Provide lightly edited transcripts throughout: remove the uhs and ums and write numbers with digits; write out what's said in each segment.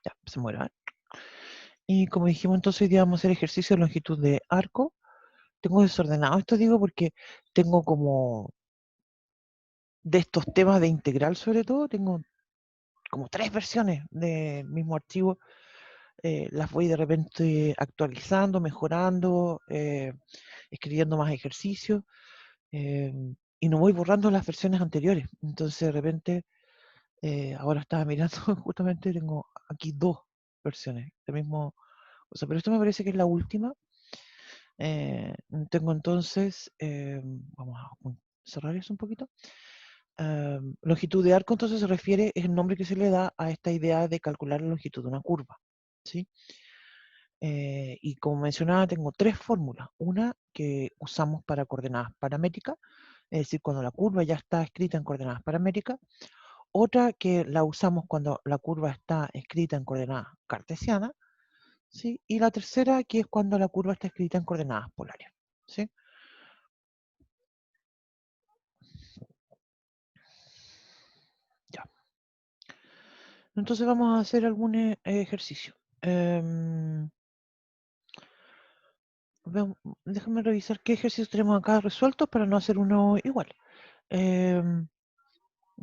Ya, se muere, ¿eh? Y como dijimos, entonces hoy día vamos a hacer ejercicio de longitud de arco. Tengo desordenado esto, digo, porque tengo como de estos temas de integral sobre todo, tengo como 3 versiones del mismo archivo. Las voy de repente actualizando, mejorando, escribiendo más ejercicios, y no voy borrando las versiones anteriores. Entonces de repente, ahora estaba mirando, justamente tengo aquí 2 versiones del mismo cosa, pero esto me parece que es la última. Tengo entonces, vamos a cerrar eso un poquito. Longitud de arco entonces se refiere, es el nombre que se le da a esta idea de calcular la longitud de una curva, ¿sí? Y como mencionaba, tengo 3 fórmulas. Una que usamos para coordenadas paramétricas, es decir, cuando la curva ya está escrita en coordenadas paramétricas. Otra que la usamos cuando la curva está escrita en coordenadas cartesianas, ¿sí? Y la tercera que es cuando la curva está escrita en coordenadas polares, ¿sí? Ya. Entonces vamos a hacer algún ejercicio. Déjame revisar qué ejercicios tenemos acá resueltos para no hacer uno igual.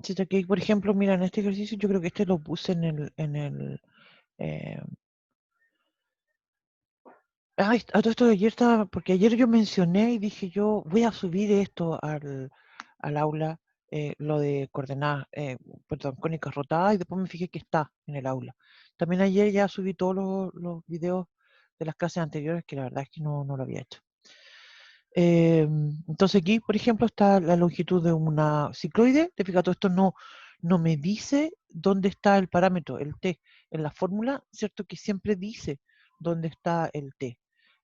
Si te quedé, por ejemplo, mira, en este ejercicio yo creo que este lo puse eh, a todo esto de ayer estaba, porque ayer yo mencioné y dije yo voy a subir esto al aula, lo de coordenadas, perdón, cónicas rotadas, y después me fijé que está en el aula. También ayer ya subí todos los videos de las clases anteriores, que la verdad es que no lo había hecho. Entonces aquí, por ejemplo, está la longitud de una cicloide. Te fijas, todo esto no me dice dónde está el parámetro, el t. En la fórmula, cierto que siempre dice dónde está el t.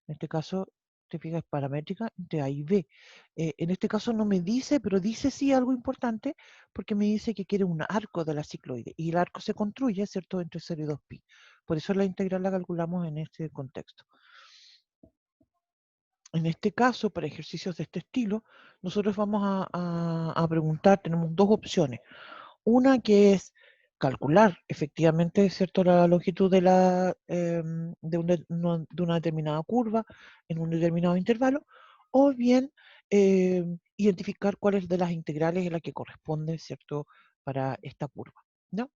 En este caso, te fijas, paramétrica entre A y B. En este caso no me dice, pero dice sí algo importante, porque me dice que quiere un arco de la cicloide. Y el arco se construye, ¿cierto?, entre 0 y 2pi. Por eso la integral la calculamos en este contexto. En este caso, para ejercicios de este estilo, nosotros vamos a preguntar, tenemos 2 opciones. Una que es calcular efectivamente, ¿cierto?, la longitud de una determinada curva en un determinado intervalo, o bien identificar cuál es de las integrales es la que corresponde, ¿cierto?, para esta curva, ¿no?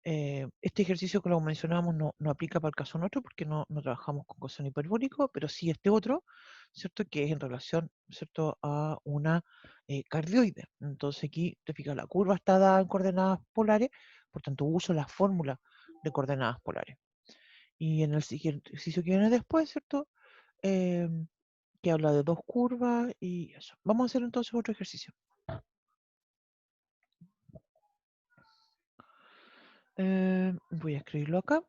Este ejercicio que lo mencionábamos no aplica para el caso nuestro porque no trabajamos con coseno hiperbólico, pero sí este otro, ¿cierto? Que es en relación, ¿cierto?, a una cardioide. Entonces aquí, te fijas, la curva está dada en coordenadas polares, por tanto uso la fórmula de coordenadas polares. Y en el siguiente ejercicio que viene después, ¿cierto? Que habla de 2 curvas y eso. Vamos a hacer entonces otro ejercicio. Voy a escribirlo acá.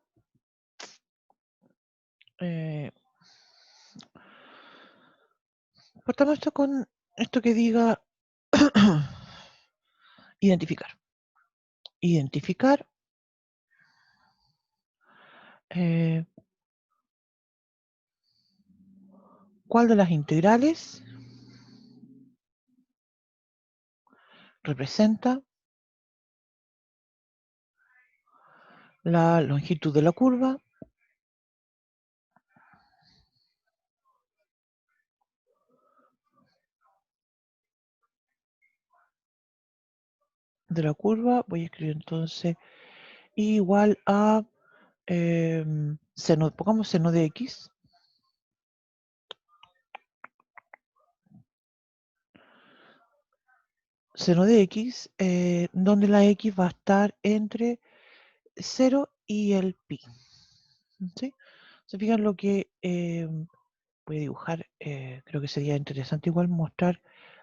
Partamos esto con esto que diga identificar. Identificar cuál de las integrales representa la longitud de la curva voy a escribir entonces igual a seno, pongamos seno de x, seno de x, donde la x va a estar entre 0 y el pi. ¿Sí? Se fijan lo que voy a dibujar, creo que sería interesante igual mostrar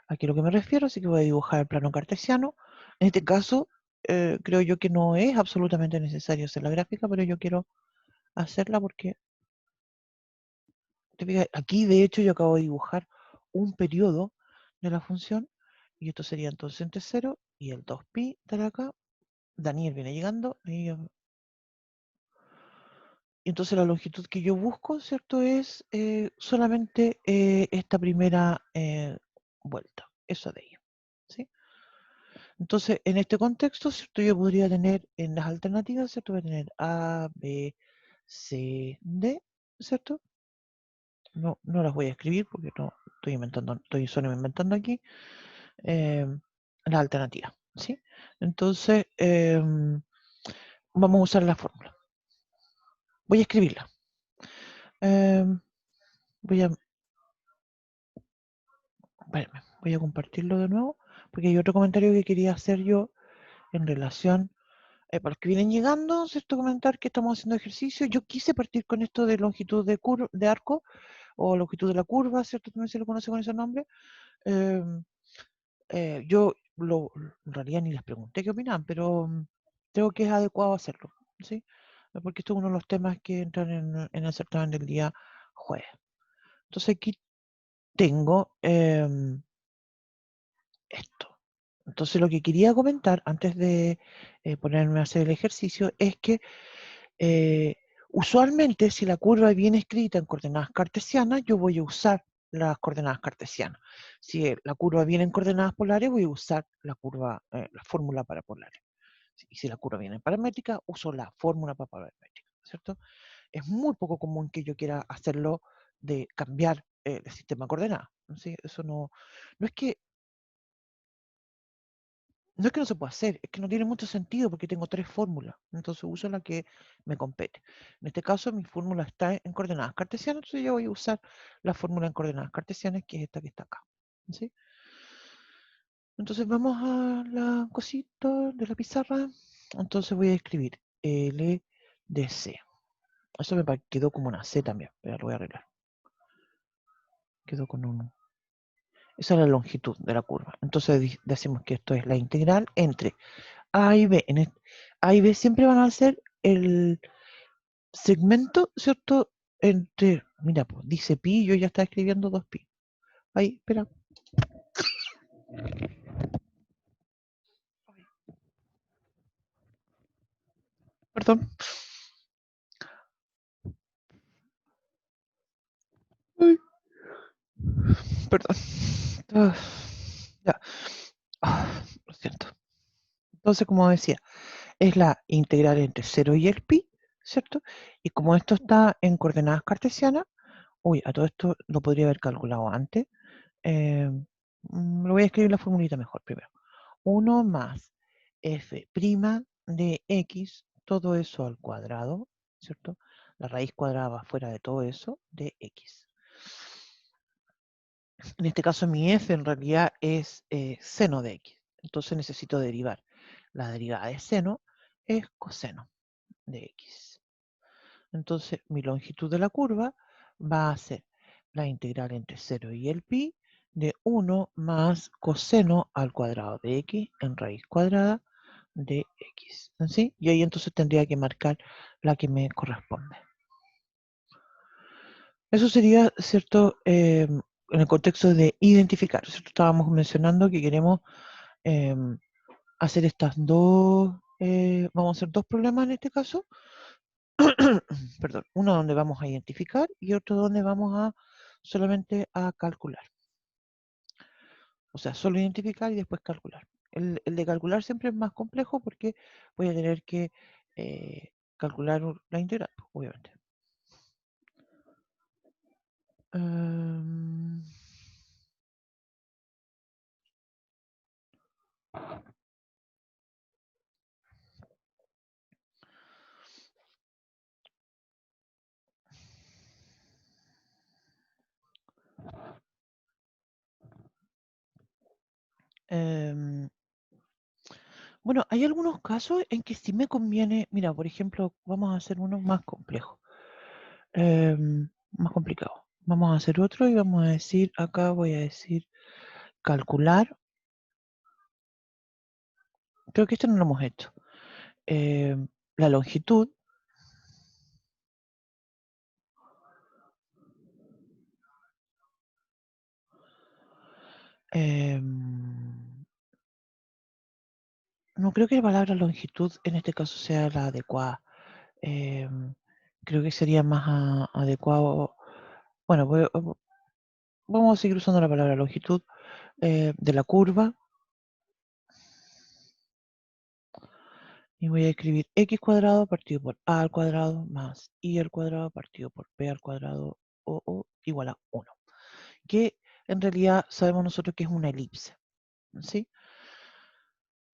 aquí a lo que me refiero, así que voy a dibujar el plano cartesiano. En este caso, creo yo que no es absolutamente necesario hacer la gráfica, pero yo quiero hacerla porque, te fijas, aquí de hecho yo acabo de dibujar un periodo de la función, y esto sería entonces entre 0 y el 2pi de acá. Daniel viene llegando, y entonces la longitud que yo busco, ¿cierto? Es solamente esta primera vuelta, eso de ahí, ¿sí? Entonces, en este contexto, ¿cierto? Yo podría tener en las alternativas, ¿cierto? Voy a tener A, B, C, D, ¿cierto? No las voy a escribir porque no estoy inventando, estoy solo inventando aquí la alternativa, ¿sí? Entonces, vamos a usar la fórmula. Voy a escribirla. Voy a, voy a compartirlo de nuevo porque hay otro comentario que quería hacer yo en relación para los que vienen llegando, ¿cierto? Comentar que estamos haciendo ejercicio. Yo quise partir con esto de longitud de arco o longitud de la curva, ¿cierto? También se lo conoce con ese nombre. Yo en realidad ni les pregunté qué opinan, pero creo que es adecuado hacerlo, ¿sí? Porque esto es uno de los temas que entran en el certamen del día jueves. Entonces aquí tengo esto. Entonces lo que quería comentar antes de ponerme a hacer el ejercicio es que usualmente si la curva viene escrita en coordenadas cartesianas, yo voy a usar las coordenadas cartesianas. Si la curva viene en coordenadas polares, voy a usar la fórmula para polares. Y si la curva viene en paramétrica, uso la fórmula para paramétrica, ¿cierto? Es muy poco común que yo quiera hacerlo de cambiar el sistema de coordenadas. ¿Sí? Eso no es que no es que no se pueda hacer, es que no tiene mucho sentido porque tengo tres fórmulas, entonces uso la que me compete. En este caso mi fórmula está en coordenadas cartesianas, entonces yo voy a usar la fórmula en coordenadas cartesianas, que es esta que está acá. ¿Sí? Entonces vamos a la cosita de la pizarra. Entonces voy a escribir L de C. Eso quedó como una C también, pero lo voy a arreglar. Quedó con un... Esa es la longitud de la curva. Entonces decimos que esto es la integral entre A y B. A y B siempre van a ser el segmento, ¿cierto? Entre, mira, pues dice pi, yo ya estaba escribiendo 2pi. Ahí, espera. Perdón. Ay, perdón. Ah, ya. Lo siento. Entonces, como decía, es la integral entre 0 y el pi, ¿cierto? Y como esto está en coordenadas cartesianas, uy, a todo esto lo podría haber calculado antes. Lo voy a escribir la formulita mejor primero. 1 más f' de x, todo eso al cuadrado, ¿cierto? La raíz cuadrada va fuera de todo eso, de x. En este caso mi f en realidad es seno de x, entonces necesito derivar. La derivada de seno es coseno de x. Entonces mi longitud de la curva va a ser la integral entre 0 y el pi de 1 más coseno al cuadrado de x en raíz cuadrada de x. ¿Sí? Y ahí entonces tendría que marcar la que me corresponde. Eso sería, ¿cierto? En el contexto de identificar, ¿cierto? Estábamos mencionando que queremos hacer estas dos, vamos a hacer dos problemas en este caso. Perdón, uno donde vamos a identificar y otro donde vamos a solamente a calcular. O sea, solo identificar y después calcular. El de calcular siempre es más complejo porque voy a tener que calcular la integral, obviamente. Um, bueno, hay algunos casos en que sí me conviene, mira, por ejemplo, vamos a hacer uno más complejo, más complicado. Vamos a hacer otro y vamos a decir, acá voy a decir calcular. Creo que esto no lo hemos hecho. La longitud no creo que la palabra longitud en este caso sea la adecuada. Creo que sería más adecuado. Bueno, vamos a seguir usando la palabra longitud de la curva. Y voy a escribir x cuadrado partido por a al cuadrado más y al cuadrado partido por b al cuadrado o igual a 1. Que en realidad sabemos nosotros que es una elipse. ¿Sí?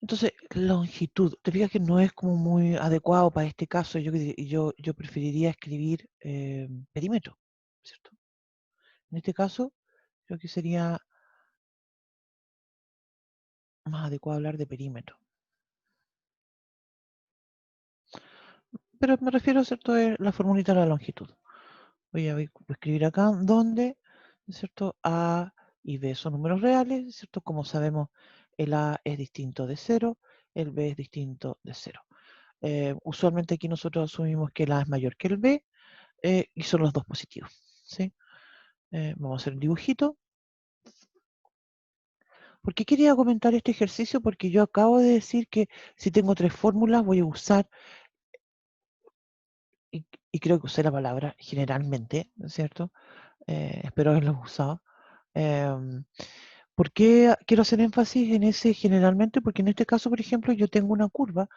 Entonces, longitud, te fijas que no es como muy adecuado para este caso. Yo preferiría escribir perímetro, ¿cierto? En este caso, creo que sería más adecuado hablar de perímetro. Pero me refiero, ¿cierto?, a la formulita de la longitud. Voy a escribir acá donde, ¿cierto?, A y B son números reales, ¿cierto? Como sabemos, el A es distinto de 0, el B es distinto de 0. Usualmente aquí nosotros asumimos que el A es mayor que el B y son los dos positivos, ¿sí? Vamos a hacer un dibujito. ¿Por qué quería comentar este ejercicio? Porque yo acabo de decir que si tengo tres fórmulas voy a usar, y creo que usé la palabra generalmente, ¿no es cierto? Espero haberlo usado. Em, ¿Por qué quiero hacer énfasis en ese generalmente? Porque en este caso, por ejemplo, yo tengo una curva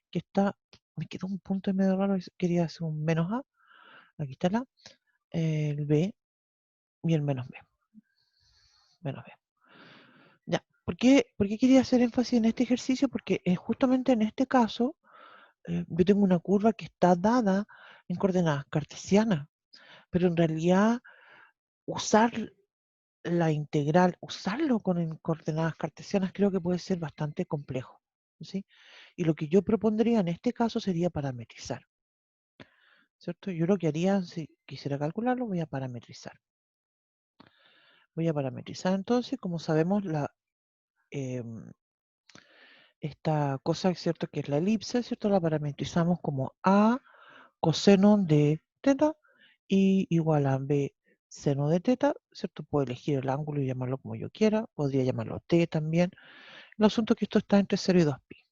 que está, me quedó un punto medio raro, quería hacer un menos A, aquí está la, el B y el menos B, menos B. Ya, ¿por qué quería hacer énfasis en este ejercicio? Porque justamente en este caso, yo tengo una curva que está dada en coordenadas cartesianas, pero en realidad usar la integral, usarlo con coordenadas cartesianas creo que puede ser bastante complejo, ¿sí? Y lo que yo propondría en este caso sería parametrizar, ¿cierto? Yo lo que haría, si quisiera calcularlo, voy a parametrizar. Voy a parametrizar entonces, como sabemos, em, esta cosa, ¿cierto?, que es la elipse, ¿cierto? La parametrizamos como A coseno de teta y igual a B seno de teta, ¿cierto? Puedo elegir el ángulo y llamarlo como yo quiera, podría llamarlo T también. El asunto es que esto está entre 0 y 2pi.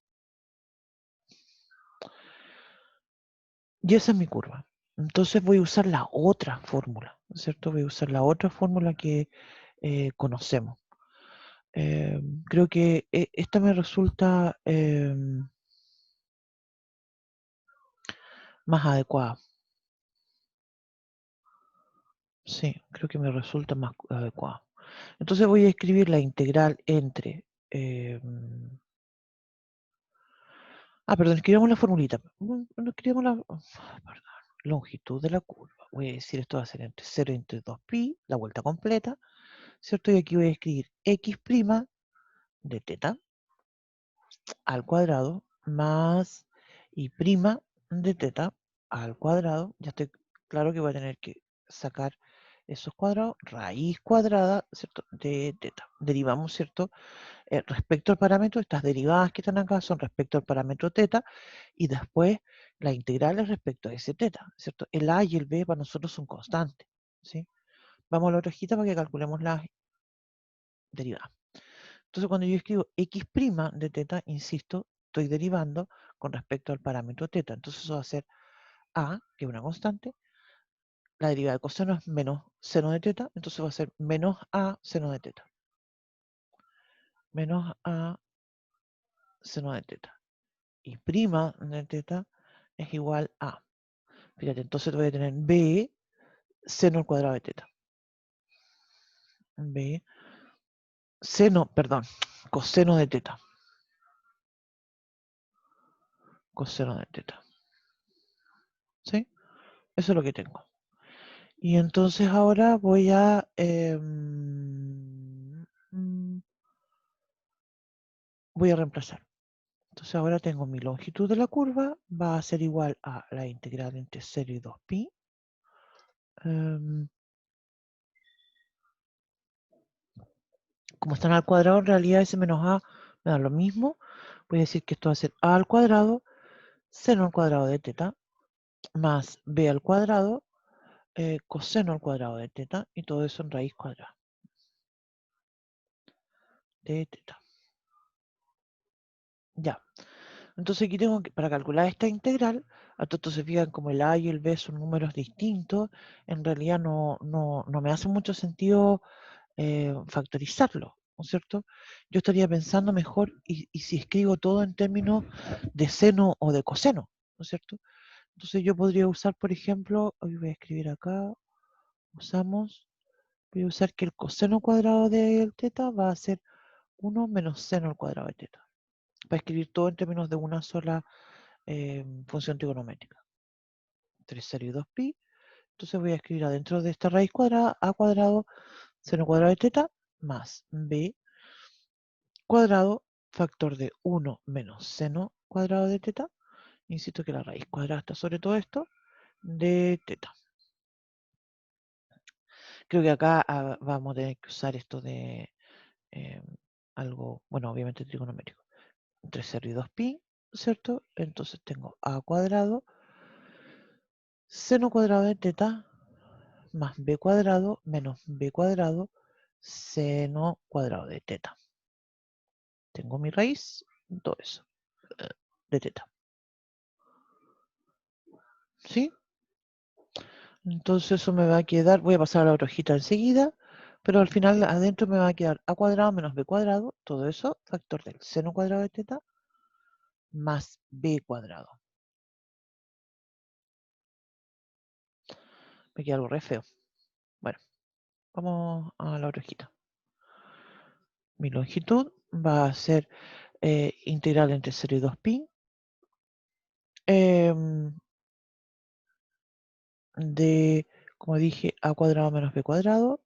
Y esa es mi curva. Entonces voy a usar la otra fórmula, ¿cierto? Voy a usar la otra fórmula que conocemos. Creo que esta me resulta más adecuada. Sí, creo que me resulta más adecuado. Entonces voy a escribir la integral entre... perdón, escribamos la formulita. No escribamos perdón, longitud de la curva. Voy a decir esto va a ser entre 0 y entre 2pi, la vuelta completa, ¿cierto? Y aquí voy a escribir x' de teta al cuadrado más y prima de teta al cuadrado. Ya estoy claro que voy a tener que sacar esos cuadrados, raíz cuadrada, ¿cierto?, de teta. Derivamos, ¿cierto? Respecto al parámetro, estas derivadas que están acá son respecto al parámetro teta y después la integral es respecto a ese teta, ¿cierto? El a y el b para nosotros son constantes, ¿sí? Vamos a la otra hojita para que calculemos las derivadas. Entonces, cuando yo escribo x' de teta, insisto, estoy derivando con respecto al parámetro teta. Entonces, eso va a ser a, que es una constante. La derivada de coseno es menos seno de teta, entonces va a ser menos a seno de teta. Menos a seno de teta. Y prima de teta es igual a. Fíjate, entonces voy a tener b seno al cuadrado de teta. B seno, perdón, coseno de teta. Coseno de teta. ¿Sí? Eso es lo que tengo. Y entonces ahora voy a... voy a reemplazar. Entonces ahora tengo mi longitud de la curva, va a ser igual a la integral entre 0 y 2pi. Como están al cuadrado, en realidad ese menos a me da lo mismo. Voy a decir que esto va a ser a al cuadrado, seno al cuadrado de teta, más b al cuadrado, coseno al cuadrado de teta, y todo eso en raíz cuadrada de teta. Ya. Entonces aquí tengo que, para calcular esta integral, a todos se fijan como el a y el b son números distintos, en realidad no me hace mucho sentido factorizarlo. ¿no es cierto? Yo estaría pensando mejor y si escribo todo en términos de seno o de coseno, ¿no es cierto? Entonces yo podría usar, por ejemplo, hoy voy a escribir acá, voy a usar que el coseno cuadrado del teta va a ser 1 menos seno al cuadrado de teta, para escribir todo en términos de una sola función trigonométrica. 3 0 y 2 pi. Entonces voy a escribir adentro de esta raíz cuadrada a cuadrado seno cuadrado de teta más b cuadrado factor de 1 menos seno cuadrado de teta. Insisto que la raíz cuadrada está sobre todo esto de teta. Creo que acá vamos a tener que usar esto de algo, bueno, obviamente trigonométrico. 3 0 y 2 pi, ¿cierto? Entonces tengo a cuadrado seno cuadrado de teta más b cuadrado menos b cuadrado seno cuadrado de teta. Tengo mi raíz, todo eso, de teta. ¿Sí? Entonces eso me va a quedar, voy a pasar a la otra hojita enseguida, pero al final adentro me va a quedar a cuadrado menos b cuadrado, todo eso, factor del seno cuadrado de teta, más b cuadrado. Me queda algo re feo. Bueno, vamos a la otra hojita. Mi longitud va a ser integral entre 0 y 2 pi de, como dije, a cuadrado menos b cuadrado,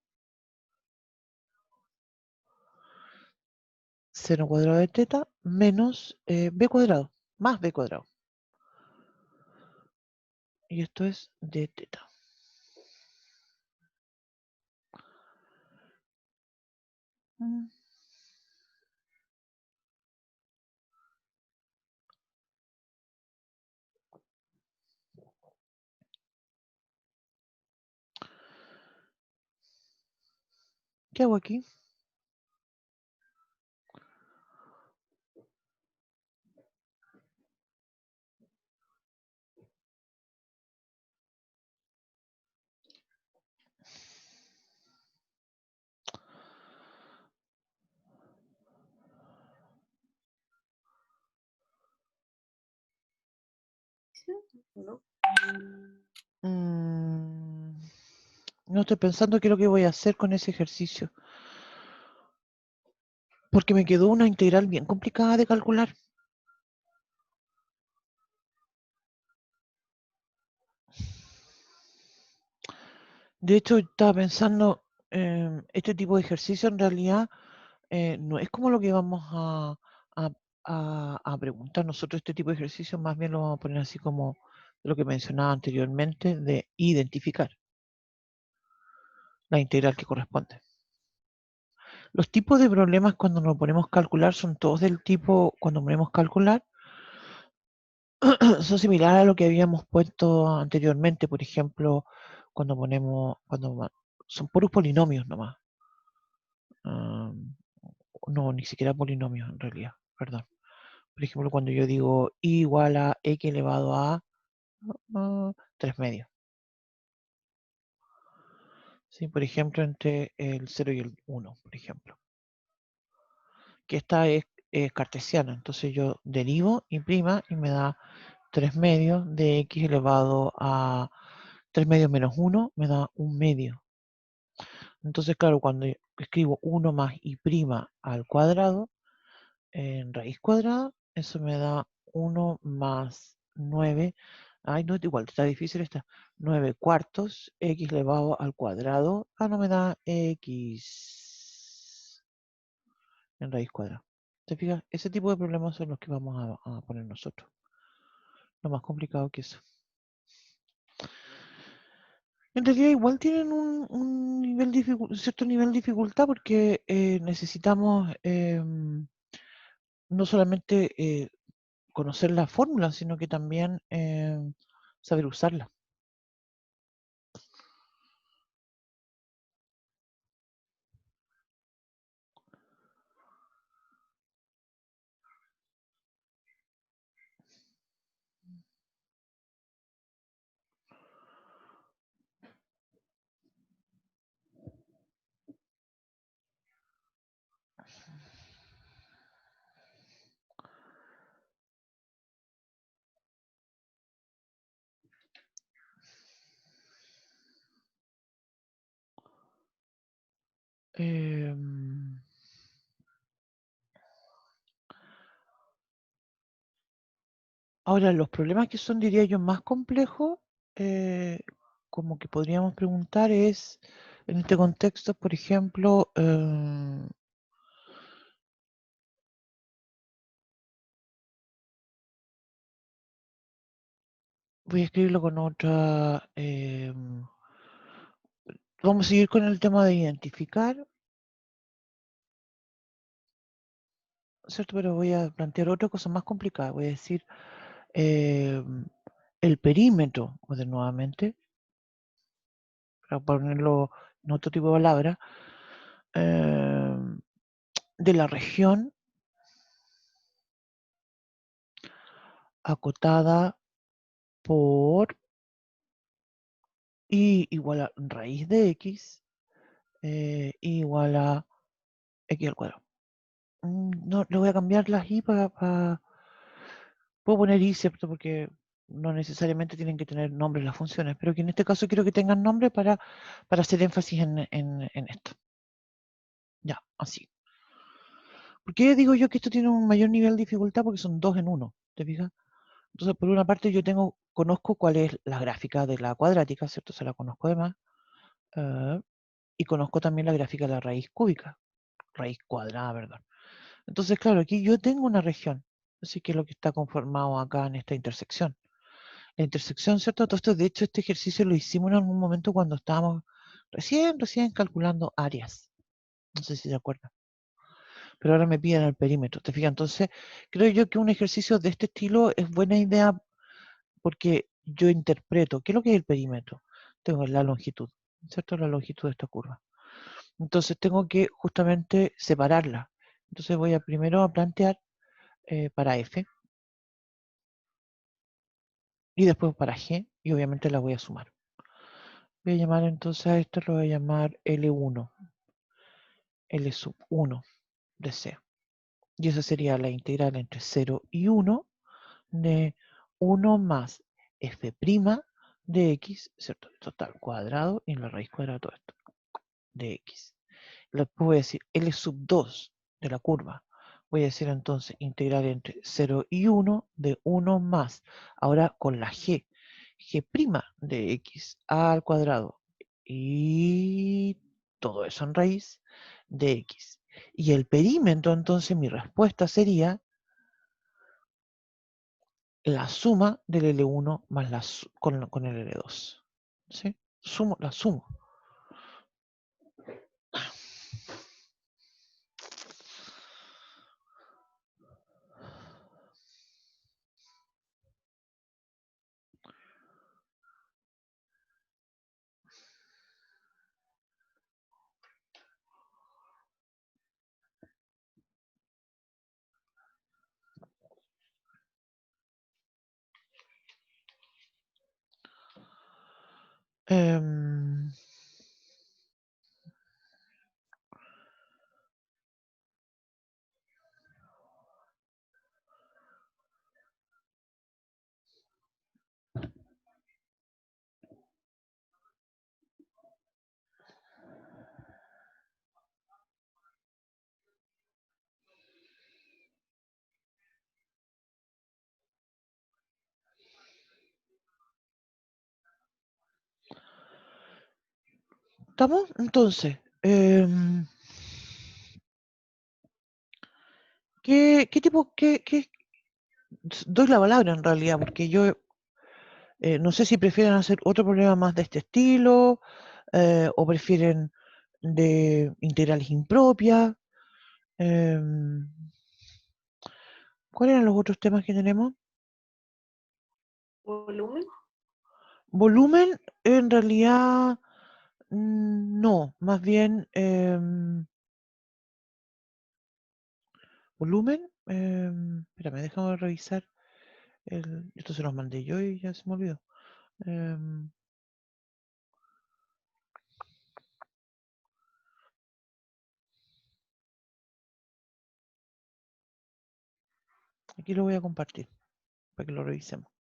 seno cuadrado de teta, menos b cuadrado, más b cuadrado. Y esto es de teta. ¿Qué hago aquí? No estoy pensando qué es lo que voy a hacer con ese ejercicio. Porque me quedó una integral bien complicada de calcular. De hecho, estaba pensando, este tipo de ejercicio en realidad no es como lo que vamos a, a preguntar nosotros. Este tipo de ejercicio más bien lo vamos a poner así como lo que mencionaba anteriormente, de identificar la integral que corresponde. Los tipos de problemas cuando nos ponemos a calcular son todos del tipo, cuando ponemos a calcular, son similares a lo que habíamos puesto anteriormente, por ejemplo, son puros polinomios nomás. No, ni siquiera polinomios en realidad, perdón. Por ejemplo, cuando yo digo y igual a x elevado a 3 medios. ¿Sí? Por ejemplo, entre el 0 y el 1, por ejemplo. Que esta es cartesiana, entonces yo derivo y prima y me da 3 medios de x elevado a 3 medios menos 1 me da 1 medio. Entonces, claro, cuando escribo 1 más y prima al cuadrado, en raíz cuadrada, eso me da 1 más 9. Ay, no, igual, está difícil esta. 9 cuartos, x elevado al cuadrado. No me da x en raíz cuadrada. ¿Te fijas? Ese tipo de problemas son los que vamos a poner nosotros. Lo más complicado que eso. En realidad igual tienen un nivel cierto nivel de dificultad porque necesitamos no solamente conocer la fórmula, sino que también saber usarla. Em, Ahora, los problemas que son, diría yo, más complejos, como que podríamos preguntar es, en este contexto, por ejemplo, voy a escribirlo con otra. Vamos a seguir con el tema de identificar, ¿cierto? Pero voy a plantear otra cosa más complicada. Voy a decir el perímetro, o de nuevamente, para ponerlo en otro tipo de palabra, de la región acotada por y igual a raíz de x igual a x al cuadrado. No, le voy a cambiar las i para. Puedo poner i, ¿cierto? Porque no necesariamente tienen que tener nombres las funciones, pero que en este caso quiero que tengan nombre para hacer énfasis en esto. Ya, así. ¿Por qué digo yo que esto tiene un mayor nivel de dificultad? Porque son dos en uno, ¿te fijas? Entonces, por una parte, yo conozco cuál es la gráfica de la cuadrática, ¿cierto? Se la conozco además. Y conozco también la gráfica de la raíz cúbica, raíz cuadrada, perdón. Entonces, claro, aquí yo tengo una región, así que es lo que está conformado acá en esta intersección. La intersección, ¿cierto? Todo esto, de hecho, este ejercicio lo hicimos en algún momento cuando estábamos recién calculando áreas. No sé si se acuerdan. Pero ahora me piden el perímetro, ¿te fijas? Entonces, creo yo que un ejercicio de este estilo es buena idea porque yo interpreto, ¿qué es lo que es el perímetro? Tengo la longitud, ¿cierto? La longitud de esta curva. Entonces tengo que justamente separarla. Entonces voy a primero a plantear para f y después para g y obviamente la voy a sumar. Voy a llamar entonces a esto, lo voy a llamar L1, L sub 1 de c. Y esa sería la integral entre 0 y 1 de 1 más f' de x, ¿cierto? Total cuadrado y la raíz cuadrada de todo esto, de x. Después voy a decir L sub 2 de la curva. Voy a decir entonces integral entre 0 y 1 de 1 más. Ahora con la g. G' de x al cuadrado. Y todo eso en raíz de x. Y el perímetro, entonces mi respuesta sería la suma del L1 más con el L2. ¿Sí? La sumo. Em, ¿Estamos? Entonces, ¿qué tipo, doy la palabra en realidad, porque yo no sé si prefieren hacer otro problema más de este estilo, o prefieren de integrales impropias. em, ¿Cuáles eran los otros temas que tenemos? Volumen. Volumen, en realidad, no, más bien volumen. Espérame, déjame revisar. Esto se los mandé yo y ya se me olvidó. Em, Aquí lo voy a compartir para que lo revisemos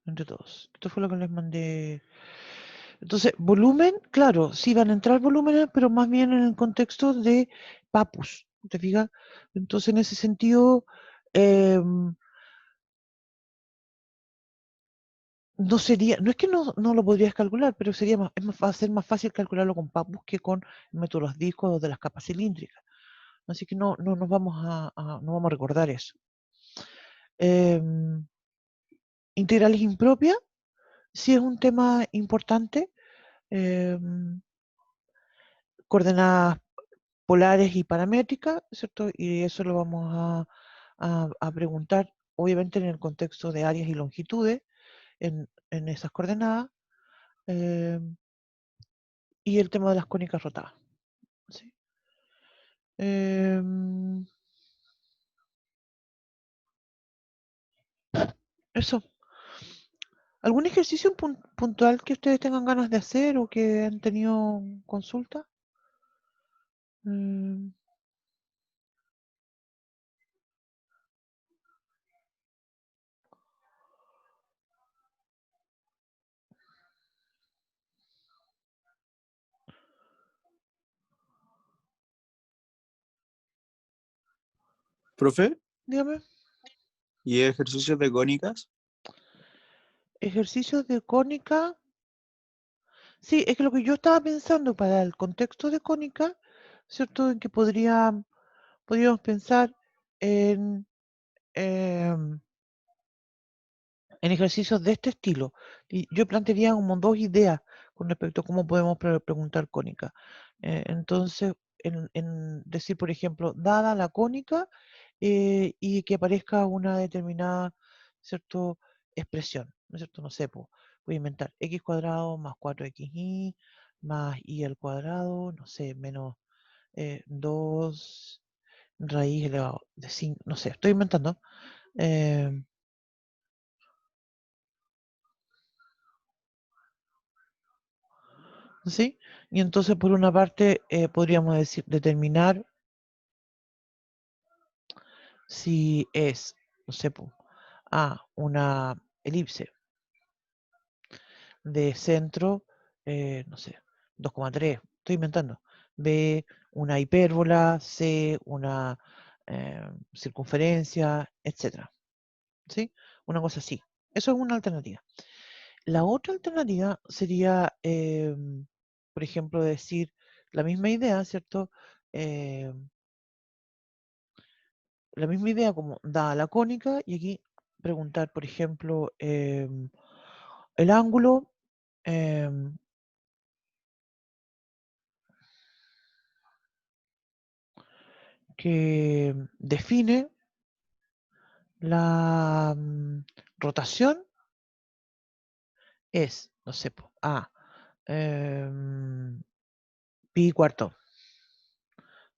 entre todos. Esto fue lo que les mandé. Entonces, volumen, claro, sí van a entrar volúmenes, pero más bien en el contexto de papus, ¿te fijas? Entonces, en ese sentido, no sería, no es que no lo podrías calcular, pero sería va a ser más fácil calcularlo con papus que con el método de los discos o de las capas cilíndricas. Así que no nos vamos no vamos a recordar eso. Em, integrales impropias, sí es un tema importante. em, coordenadas polares y paramétricas, ¿cierto? Y eso lo vamos a preguntar, obviamente, en el contexto de áreas y longitudes, en esas coordenadas, y el tema de las cónicas rotadas. ¿Sí? Eso. ¿Algún ejercicio puntual que ustedes tengan ganas de hacer o que han tenido consulta? Mm, Profe, dígame. ¿y ejercicios de cónicas? Ejercicios de cónica. Sí, es que lo que yo estaba pensando para el contexto de cónica, ¿cierto? En que podríamos pensar en, em, en ejercicios de este estilo. Y yo plantearía como dos ideas con respecto a cómo podemos preguntar cónica. Entonces, en decir, por ejemplo, dada la cónica y que aparezca una determinada, ¿cierto? Expresión, ¿no es cierto? No sé, voy a inventar x cuadrado más 4xy más y al cuadrado, no sé, menos 2 raíz elevado de 5, no sé, estoy inventando. em, ¿Sí? Y entonces, por una parte, podríamos decir, determinar si es, no sé, una elipse de centro, no sé, 2,3, estoy inventando. B, una hipérbola, C, una circunferencia, etcétera. ¿Sí? Una cosa así. Eso es una alternativa. La otra alternativa sería, por ejemplo, decir la misma idea, ¿cierto? La misma idea como dada la cónica y aquí preguntar, por ejemplo, el ángulo em, que define la rotación es, no sé, pi cuarto,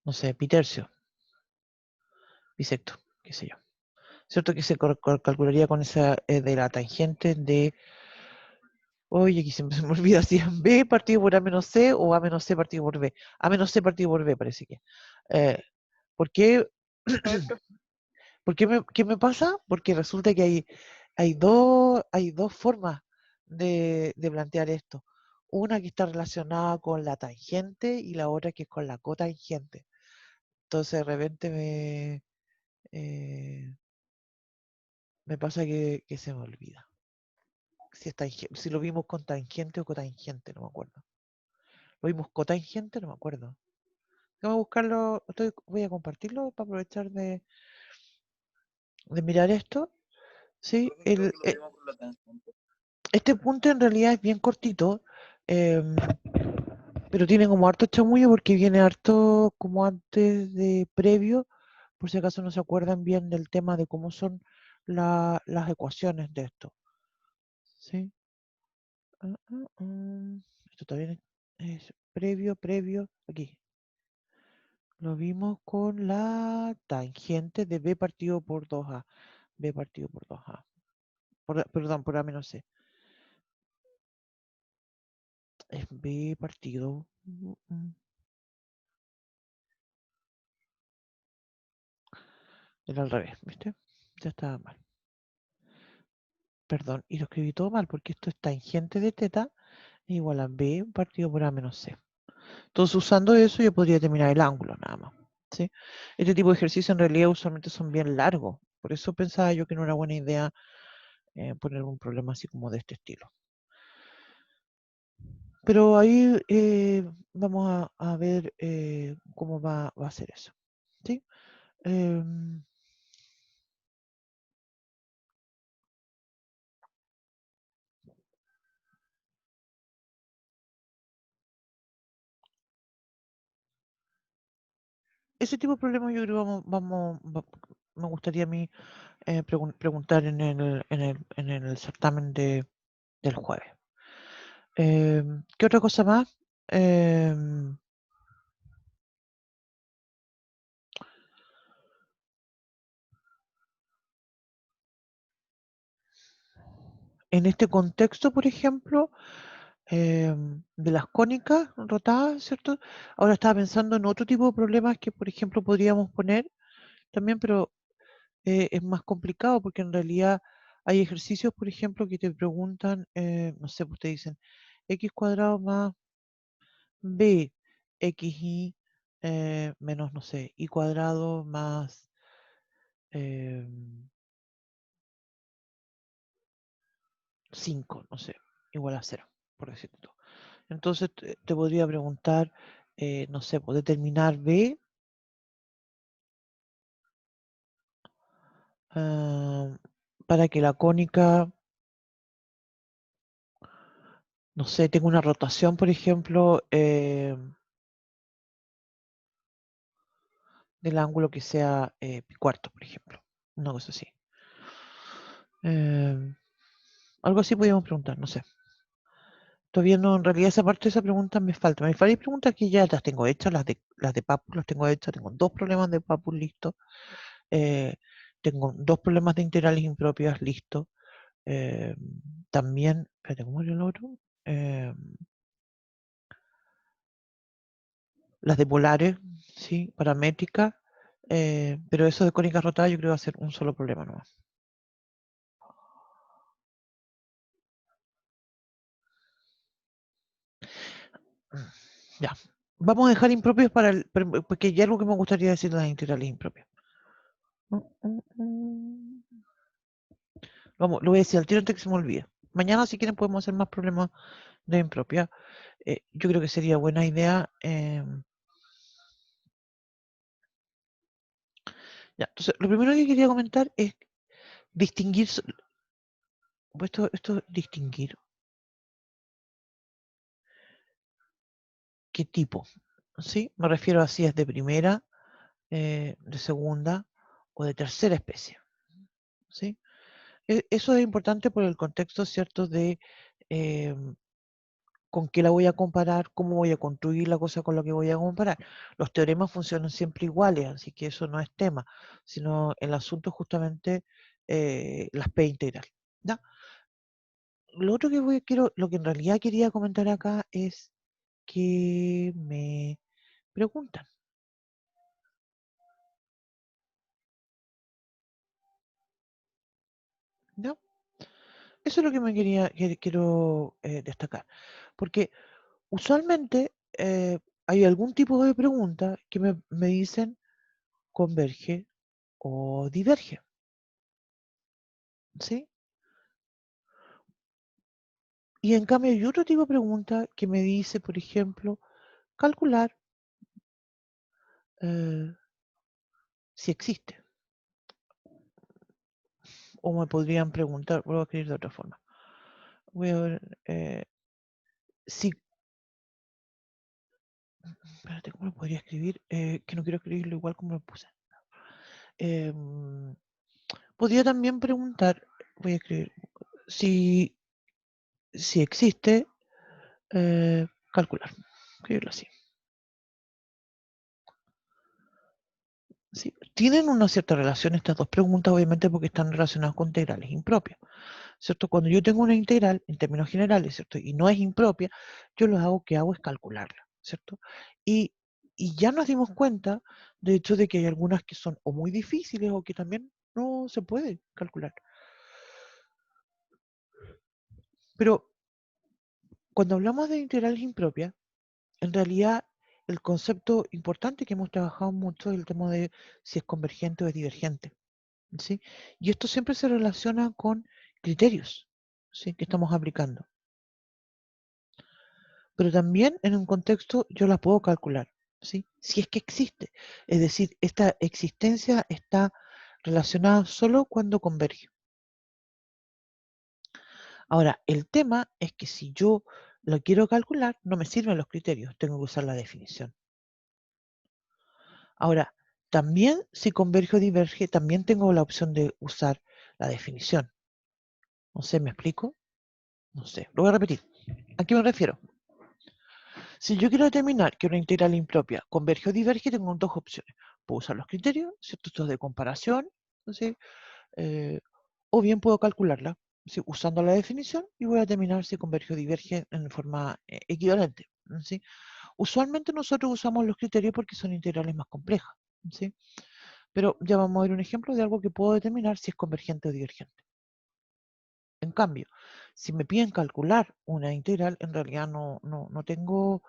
no sé, pi tercio, pi sexto, qué sé yo. ¿Cierto que se calcularía con esa de la tangente de, oye, aquí siempre se me olvida si es b partido por a menos c o a menos c partido por b. A menos c partido por b parece que. Eh, ¿Por qué? ¿Qué me pasa? Porque resulta que hay dos formas de plantear esto. Una que está relacionada con la tangente y la otra que es con la cotangente. Entonces de repente eh, me pasa que se me olvida. Si lo vimos con tangente o cotangente, no me acuerdo. ¿Lo vimos cotangente? No me acuerdo. Voy a buscarlo, voy a compartirlo para aprovechar de mirar esto. Sí, Profe, creo que lo vimos con la tangente. este punto en realidad es bien cortito, em, pero tiene como harto chamullo porque viene harto como antes de previo, por si acaso no se acuerdan bien del tema de cómo son las ecuaciones de esto. ¿Sí? Esto también es previo, aquí. Lo vimos con la tangente de b partido por 2a. B partido por 2a. Perdón, por a menos c. Es b partido. Era al revés, ¿viste? Ya estaba mal. Perdón, y lo escribí todo mal porque esto es tangente de teta igual a B partido por A menos C. Entonces, usando eso, yo podría determinar el ángulo nada más. ¿Sí? Este tipo de ejercicios en realidad usualmente son bien largos. Por eso pensaba yo que no era buena idea poner un problema así como de este estilo. Pero ahí vamos a ver cómo va a ser eso. ¿Sí? Em, ese tipo de problemas yo creo que me gustaría a mí preguntar en el certamen del jueves. ¿Qué otra cosa más? Em, en este contexto, por ejemplo, de las cónicas rotadas, ¿cierto? Ahora estaba pensando en otro tipo de problemas que, por ejemplo, podríamos poner también, pero es más complicado porque en realidad hay ejercicios, por ejemplo, que te preguntan, no sé, pues te dicen x cuadrado más b, xy menos, no sé, y cuadrado más 5, no sé, igual a 0, por decirlo todo. Entonces te podría preguntar, no sé, pues determinar b para que la cónica, no sé, tenga una rotación, por ejemplo, del ángulo que sea pi cuarto, por ejemplo. Una cosa así. Eh, algo así podríamos preguntar, no sé. Todavía no, en realidad esa parte de esa pregunta me falta. Me faltan preguntas que ya las tengo hechas, las de Papu las tengo hechas, tengo dos problemas de Papu listos, eh, tengo dos problemas de integrales impropias listos. eh, también, espérate, ¿cómo era el otro? Eh, las de polares, sí, paramétricas, pero eso de cónicas rotadas yo creo que va a ser un solo problema nomás. Ya. Vamos a dejar impropios porque ya algo que me gustaría decir de las integrales impropias. Vamos, lo voy a decir al tiro antes que se me olvide. Mañana, si quieren, podemos hacer más problemas de impropia. Yo creo que sería buena idea. Ya, entonces, lo primero que quería comentar es distinguir, pues esto distinguir qué tipo, ¿sí? Me refiero a si es de primera, de segunda o de tercera especie, ¿sí? Eso es importante por el contexto, ¿cierto? De con qué la voy a comparar, cómo voy a construir la cosa con lo que voy a comparar. Los teoremas funcionan siempre iguales, así que eso no es tema, sino el asunto es justamente las P integral. ¿Ya? Lo otro que lo que en realidad quería comentar acá es que me preguntan, ¿no? Eso es lo que quiero destacar, porque usualmente hay algún tipo de pregunta que me dicen converge o diverge, ¿sí? Y en cambio hay otro tipo de pregunta que me dice, por ejemplo, calcular eh, si existe. O me podrían preguntar, voy a escribir de otra forma. Voy a ver si, espérate, ¿cómo lo podría escribir? Que no quiero escribirlo igual como lo puse. Em, podría también preguntar, voy a escribir, si, si existe, calcular. Escribirlo así. ¿Sí? Tienen una cierta relación estas dos preguntas, obviamente, porque están relacionadas con integrales impropias. ¿Cierto? Cuando yo tengo una integral, en términos generales, ¿cierto? Y no es impropia, yo lo que hago es calcularla, ¿cierto? Y, y ya nos dimos cuenta, de hecho, de que hay algunas que son o muy difíciles o que también no se puede calcular. Pero Cuando hablamos de integrales impropias, en realidad el concepto importante que hemos trabajado mucho es el tema de si es convergente o es divergente, ¿sí? Y esto siempre se relaciona con criterios, ¿sí?, que estamos aplicando. Pero también en un contexto yo la puedo calcular, ¿sí?, si es que existe. Es decir, esta existencia está relacionada solo cuando converge. Ahora, el tema es que si yo lo quiero calcular, no me sirven los criterios, tengo que usar la definición. Ahora, también si converge o diverge, también tengo la opción de usar la definición. No sé, ¿me explico? No sé, lo voy a repetir. ¿A qué me refiero? Si yo quiero determinar que una integral impropia converge o diverge, tengo dos opciones. Puedo usar los criterios, ¿cierto? Estos de comparación, ¿sí? Eh, o bien puedo calcularla, ¿sí?, usando la definición, y voy a determinar si converge o diverge en forma equivalente, ¿sí? Usualmente nosotros usamos los criterios porque son integrales más complejas, ¿sí? Pero ya vamos a ver un ejemplo de algo que puedo determinar si es convergente o divergente. En cambio, si me piden calcular una integral, en realidad no tengo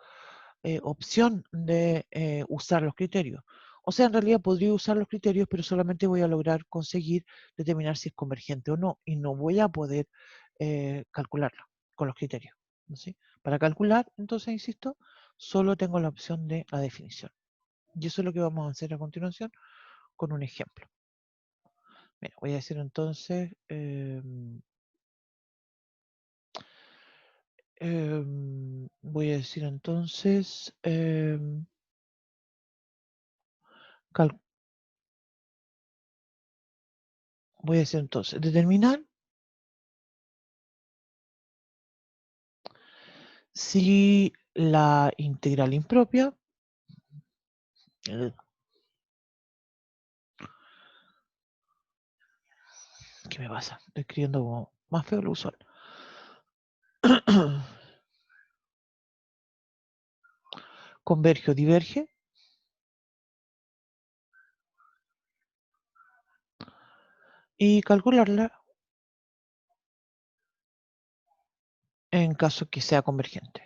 opción de usar los criterios. O sea, en realidad podría usar los criterios, pero solamente voy a lograr conseguir determinar si es convergente o no, y no voy a poder calcularlo con los criterios, ¿sí? Para calcular, entonces, insisto, solo tengo la opción de la definición. Y eso es lo que vamos a hacer a continuación con un ejemplo. Mira, voy a decir entonces, voy a decir entonces, voy a decir entonces, determinar si la integral impropia, eh, ¿qué me pasa? Estoy escribiendo como más feo de lo usual. Converge o diverge y calcularla en caso que sea convergente.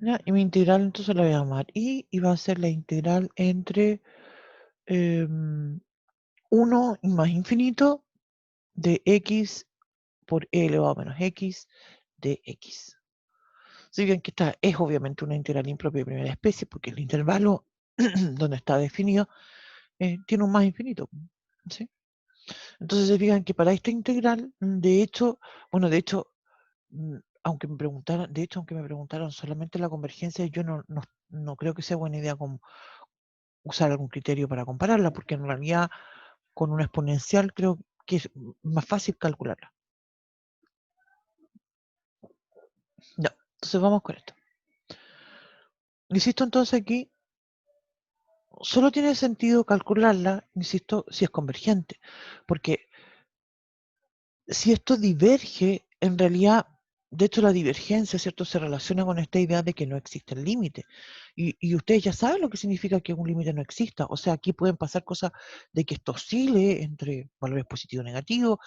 ¿Ya? Y mi integral entonces la voy a llamar y va a ser la integral entre 1 y más infinito de x por e elevado a menos x de x. Si bien que esta es obviamente una integral impropia de primera especie, porque el intervalo donde está definido tiene un más infinito, ¿sí? Entonces se fijan que para esta integral, de hecho, bueno, de hecho, aunque me preguntaran solamente la convergencia, yo no creo que sea buena idea usar algún criterio para compararla, porque en realidad con una exponencial creo que es más fácil calcularla. Ya, entonces vamos con esto. Insisto entonces aquí, solo tiene sentido calcularla, insisto, si es convergente, porque si esto diverge, en realidad, de hecho la divergencia, ¿cierto?, se relaciona con esta idea de que no existe el límite. Y ustedes ya saben lo que significa que un límite no exista. O sea, aquí pueden pasar cosas de que esto oscile entre valores positivos o negativos,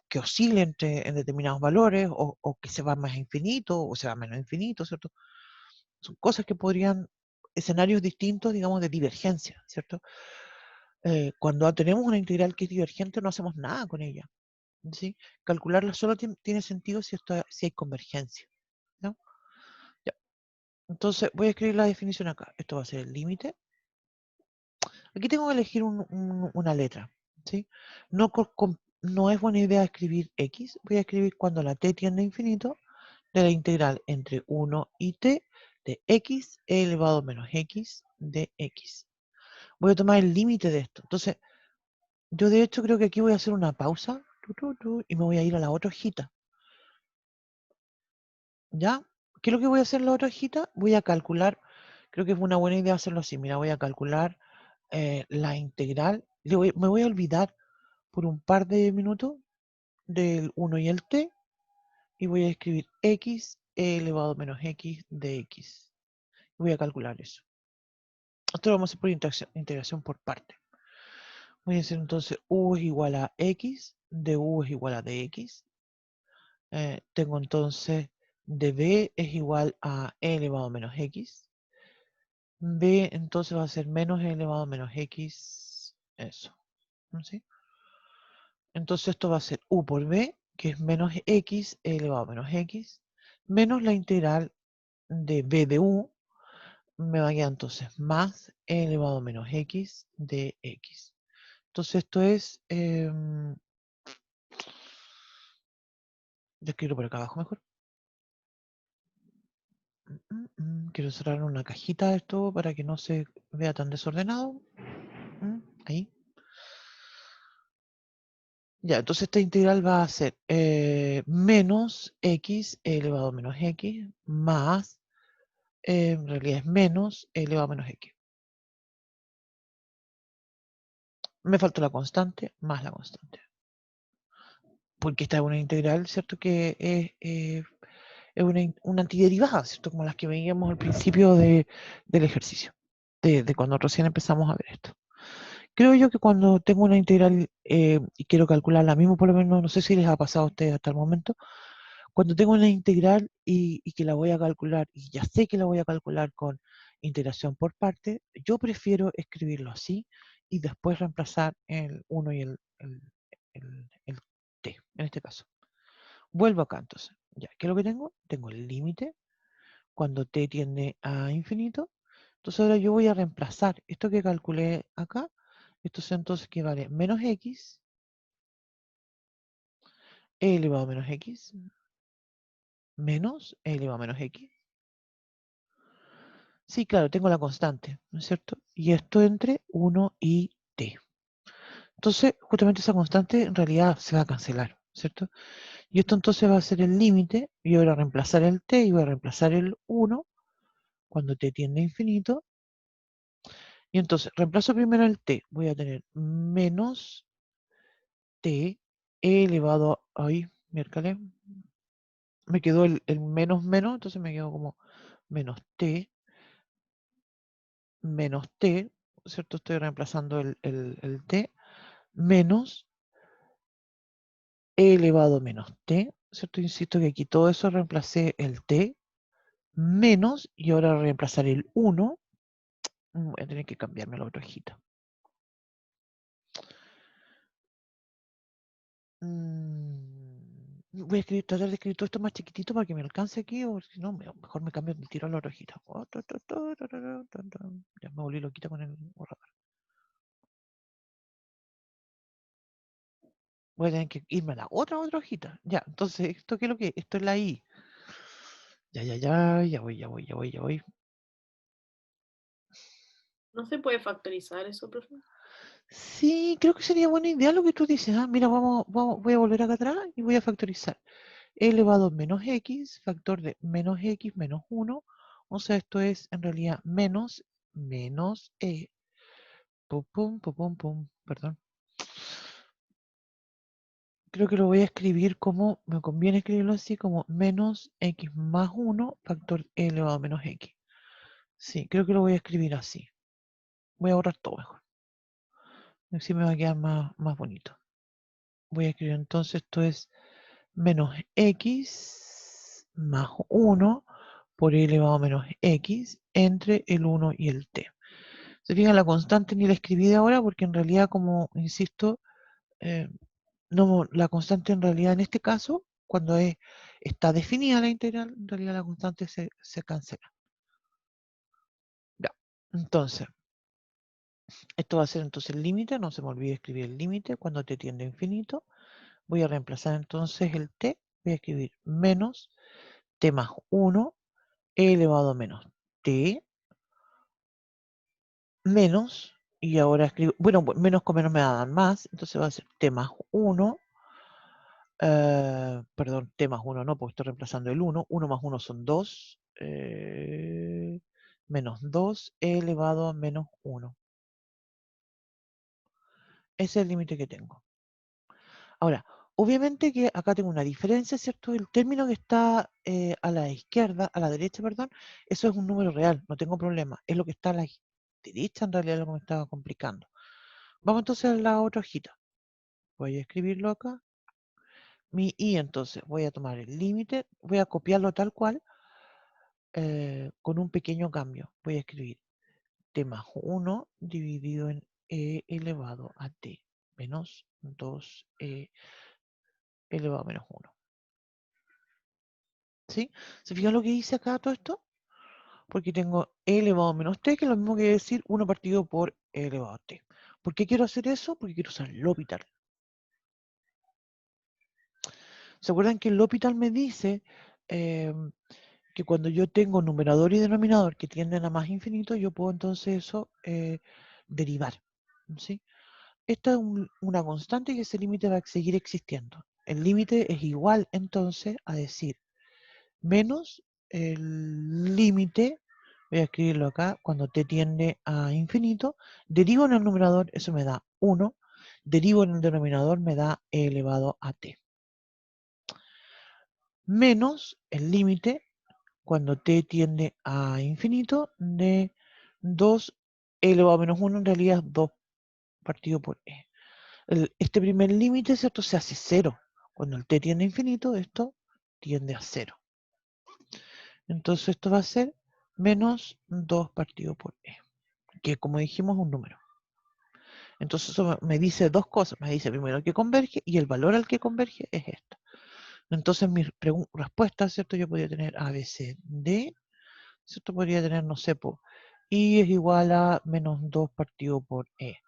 que oscile en determinados valores, o que se va más a infinito, o se va a menos infinito, ¿cierto? Son cosas que podrían, escenarios distintos, digamos, de divergencia, ¿cierto? Cuando tenemos una integral que es divergente, no hacemos nada con ella, ¿sí? Calcularla solo tiene sentido si hay convergencia, ¿no? Ya. Entonces voy a escribir la definición acá. Esto va a ser el límite. Aquí tengo que elegir una letra, ¿sí? No es buena idea escribir x. Voy a escribir cuando la t tiende a infinito de la integral entre 1 y t de x elevado a menos x de x. Voy a tomar el límite de esto. Entonces, yo de hecho creo que aquí voy a hacer una pausa y me voy a ir a la otra hojita. ¿Ya? ¿Qué es lo que voy a hacer en la otra hojita? Voy a calcular, creo que es una buena idea hacerlo así. Mira, voy a calcular la integral. Me voy a olvidar por un par de minutos del 1 y el t y voy a escribir x elevado a menos x de x. Voy a calcular eso. Esto lo vamos a hacer por integración por parte. Voy a hacer entonces u es igual a x, de u es igual a dx. Tengo entonces de b es igual a e elevado a menos x. B entonces va a ser menos e elevado a menos x, eso. ¿Sí? Entonces esto va a ser u por b, que es menos x e elevado a menos x, menos la integral de b de u, me va a quedar entonces más e elevado a menos x de x. Entonces esto es, yo escribo por acá abajo mejor. Quiero cerrar una cajita esto para que no se vea tan desordenado. Ahí. Ya, entonces esta integral va a ser menos x elevado a menos x más, en realidad es menos elevado a menos x. Me falta la constante más la constante. Porque esta es una integral, ¿cierto? Que es una antiderivada, ¿cierto? Como las que veíamos al principio del ejercicio, de cuando recién empezamos a ver esto. Creo yo que cuando tengo una integral y quiero calcularla mismo, por lo menos, no sé si les ha pasado a ustedes hasta el momento, cuando tengo una integral y que la voy a calcular, y ya sé que la voy a calcular con integración por parte, yo prefiero escribirlo así y después reemplazar el 1 y el t, en este caso. Vuelvo acá entonces. Ya, ¿qué es lo que tengo? Tengo el límite cuando t tiende a infinito. Entonces ahora yo voy a reemplazar esto que calculé acá. Esto es entonces que vale menos x, e elevado a menos x, menos e elevado a menos x. Sí, claro, tengo la constante, ¿no es cierto? Y esto entre 1 y t. Entonces, justamente esa constante en realidad se va a cancelar, ¿cierto? Y esto entonces va a ser el límite, y voy a reemplazar el t y voy a reemplazar el 1 cuando t tiende a infinito. Y entonces, reemplazo primero el t, voy a tener menos t elevado a, ay, miércoles, me quedó el menos menos, entonces me quedó como menos t, ¿cierto? Estoy reemplazando el t, menos e elevado a menos t, ¿cierto? Insisto que aquí todo eso reemplacé el t, menos, y ahora reemplazar el 1, voy a tener que cambiarme la otra hojita. Voy a tratar de escribir todo esto más chiquitito para que me alcance aquí, o si no, mejor me cambio el tiro a la otra hojita. Ya me volví loquita con el borrador. Voy a tener que irme a la otra hojita. Ya, entonces, ¿esto qué es lo que? Esto es la I. Ya voy. ¿No se puede factorizar eso, profe? Sí, creo que sería buena idea lo que tú dices. Mira, voy a volver acá atrás y voy a factorizar. E elevado a menos x, factor de menos x menos 1. O sea, esto es en realidad menos e. Perdón. Creo que lo voy a escribir como, me conviene escribirlo así, como menos x más 1, factor e elevado a menos x. Sí, creo que lo voy a escribir así. Voy a borrar todo mejor. Así me va a quedar más bonito. Voy a escribir entonces, esto es menos x más 1 por e elevado a menos x entre el 1 y el t. Se fijan, la constante ni la escribí de ahora porque en realidad, como insisto, no, la constante en realidad en este caso, cuando está definida la integral, en realidad la constante se cancela. Ya. Entonces, esto va a ser entonces el límite, no se me olvide escribir el límite cuando t tiende a infinito. Voy a reemplazar entonces el t, voy a escribir menos t más 1 e elevado a menos t menos, y ahora escribo, bueno, menos con menos me va a dar más, entonces va a ser t más 1, perdón, t más 1 no, porque estoy reemplazando el 1, 1 más 1 son 2, menos 2 e elevado a menos 1. Ese es el límite que tengo. Ahora, obviamente que acá tengo una diferencia, ¿cierto? El término que está a la izquierda, a la derecha, perdón, eso es un número real, no tengo problema, es lo que está a la derecha en realidad lo que me estaba complicando. Vamos entonces a la otra hojita. Voy a escribirlo acá. Y entonces voy a tomar el límite, voy a copiarlo tal cual, con un pequeño cambio. Voy a escribir t más 1 dividido en e elevado a t menos 2e elevado a menos 1. ¿Sí? ¿Se fijan lo que hice acá todo esto? Porque tengo e elevado a menos t, que es lo mismo que decir 1 partido por e elevado a t. ¿Por qué quiero hacer eso? Porque quiero usar L'Hopital. ¿Se acuerdan que el L'Hopital me dice que cuando yo tengo numerador y denominador que tienden a más infinito, yo puedo entonces eso derivar? ¿Sí? Esta es una constante y ese límite va a seguir existiendo. El límite es igual entonces a decir menos el límite, voy a escribirlo acá, cuando t tiende a infinito, derivo en el numerador, eso me da 1, derivo en el denominador, me da e elevado a t. Menos el límite cuando t tiende a infinito de 2 elevado a menos 1, en realidad es 2 partido por e. Este primer límite, ¿cierto? Se hace 0. Cuando el t tiende a infinito, esto tiende a 0. Entonces esto va a ser menos 2 partido por e, que como dijimos es un número. Entonces eso me dice dos cosas. Me dice primero que converge y el valor al que converge es esto. Entonces mi respuesta, ¿cierto? Yo podría tener A, B, C, D, ¿cierto? Podría tener, no sé, I es igual a menos 2 partido por E.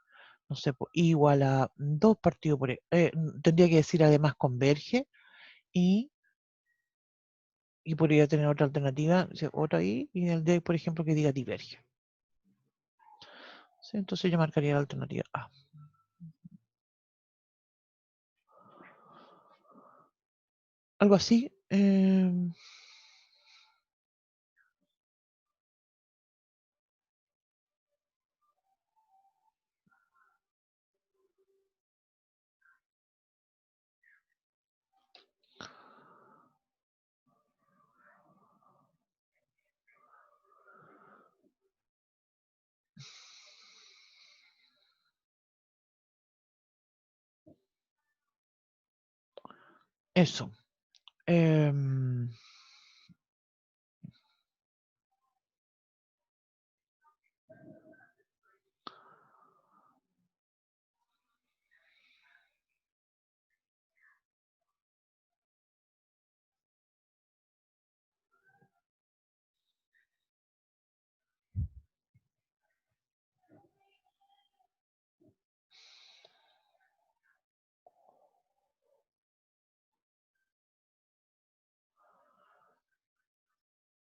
No sé, I igual a 2 partido por E. Tendría que decir además converge y podría tener otra alternativa, otra I, y el D, por ejemplo, que diga diverge. ¿Sí? Entonces yo marcaría la alternativa A. Algo así. Eso.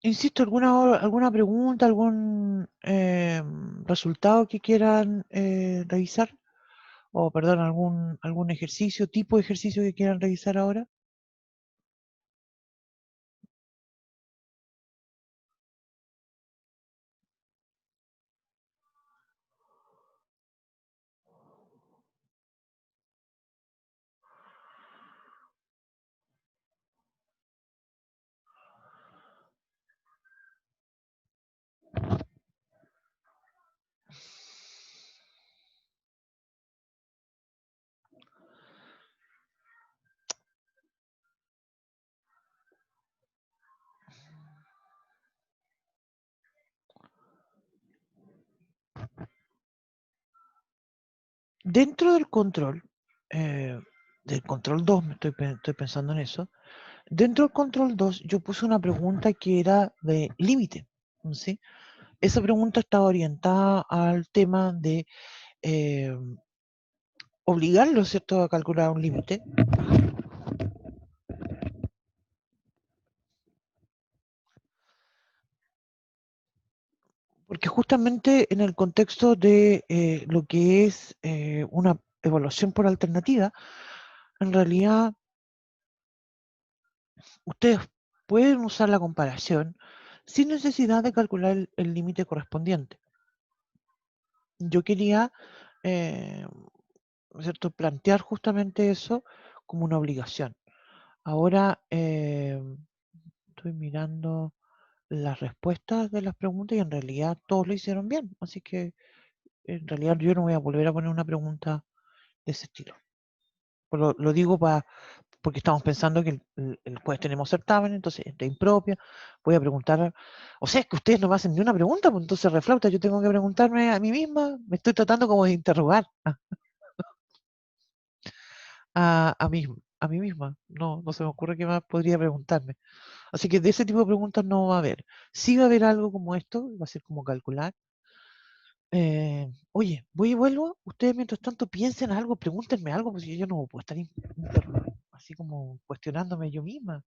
Insisto, alguna pregunta, algún resultado que quieran revisar? O, perdón, algún ejercicio, tipo de ejercicio que quieran revisar ahora. Dentro del control 2, estoy pensando en eso. Dentro del control 2 yo puse una pregunta que era de límite. ¿Sí? Esa pregunta estaba orientada al tema de obligarlo, ¿cierto?, a calcular un límite. Porque justamente en el contexto de lo que es una evaluación por alternativa, en realidad ustedes pueden usar la comparación sin necesidad de calcular el límite correspondiente. Yo quería ¿cierto?, plantear justamente eso como una obligación. Ahora estoy mirando las respuestas de las preguntas y en realidad todos lo hicieron bien. Así que en realidad yo no voy a volver a poner una pregunta de ese estilo. Lo digo porque estamos pensando que el jueves tenemos certamen, entonces de impropia, voy a preguntar, o sea, es que ustedes no me hacen ni una pregunta, pues entonces reflauta, yo tengo que preguntarme a mí misma, me estoy tratando como de interrogar a mí misma, no se me ocurre qué más podría preguntarme. Así que de ese tipo de preguntas no va a haber. Sí va a haber algo como esto, va a ser como calcular. Oye, voy y vuelvo. Ustedes mientras tanto piensen algo, pregúntenme algo, pues yo no puedo estar así como cuestionándome yo misma.